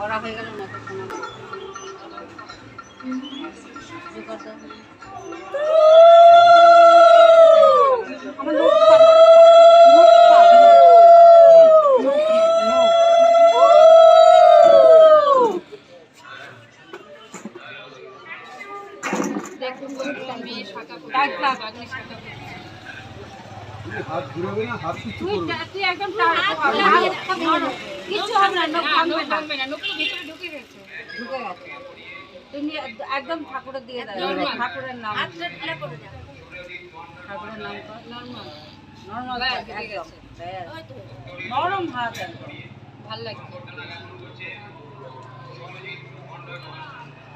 করা হয়ে গেল না তো শোনা দেখুন মেয়ে শাখা হাত ঘুরাবে না, হাত কিছু করবে না। তুই একদম কিছু হবে না, নখ ভাঙবে না, নখগুলো ভিতরে ঢুকে গেছে। ঢুকে গেছে। তুমি একদম ঠাকুরের দিকে দাঁড়াও, ঠাকুরের নাম ঠাকুরের নাম কর। নরমাল নরমাল ব্যাস, একদম ঢুকে গেছে। ব্যাস। নরম হাত একদম। ভাল লাগছে।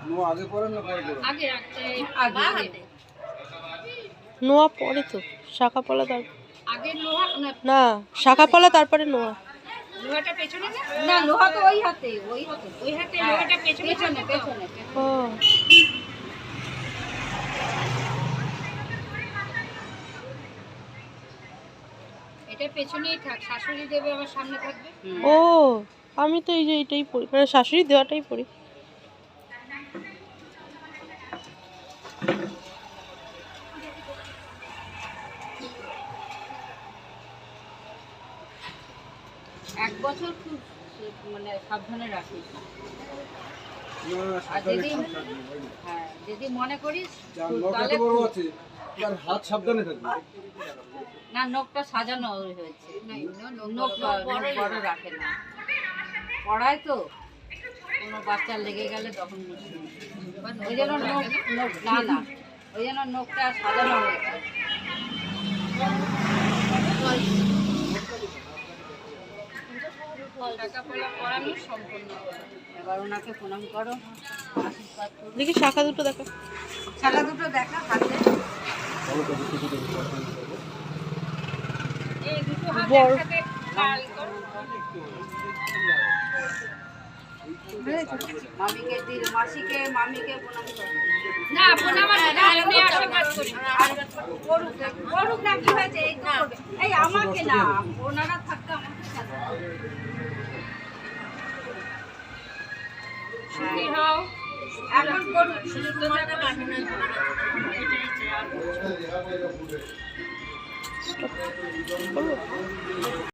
নোয়া আগে পড়েন না পরে পড়েন? আগে আগে নোয়া পরে তো শাখা পলা তারপর আগে লোহা না শাখা পলা তারপরে নোয়া। লোহাটা পেছনে না, না লোহা তো ওই হাতে ওই হাতে লোহাটা পেছনে পেছনে থাকে তো। পেছনে ও এটা পেছনেই থাক, শাশুড়ি দেবে আবার সামনে থাকবে। ও আমি তো এই যে এটাই পড়ি, মানে শাশুড়ি দেওয়াটাই পড়ি। এক বছর খুব মানে সাবধানে রাখিস। না, না, আর সাবধানে যদি হাত থাকবে, হয় না। হ্যাঁ যদি মনে করিস যার খুব, নখ তাহলে এত বড় খুব। আছে, তার হাত সাবধানে থাকবে। না নখটা সাজানো হয়েছে, নখ বড় রাখে না, পড়ায় তো কোনো বাচ্চা লেগে গেলে তখন মুশকিল। ওই জন্য নখ না না ওই জন্য নখটা সাজানো হয়েছে। টাকা পয়সা পড়ানো সম্পূর্ণ। এবার ওনাকে প্রণাম করো, আশীর্বাদ করো। দেখি শাখা দুটো দেখো। শাখা দুটো দেখা হাতে। এই দুটো হাত বড়। একসাথে লাল করো। মামিকে দিল, মাসিকে মামিকে প্রণাম করো। না প্রণাম আর না, আমি আশীর্বাদ করি। আর করুক করুক না, কি হয়েছে এই তো করবে। এই আমাকে না, ওনারা থাকতে আমাকে সুখী হও। এখন করুক। সুস্থতা কামনা করি। করবো?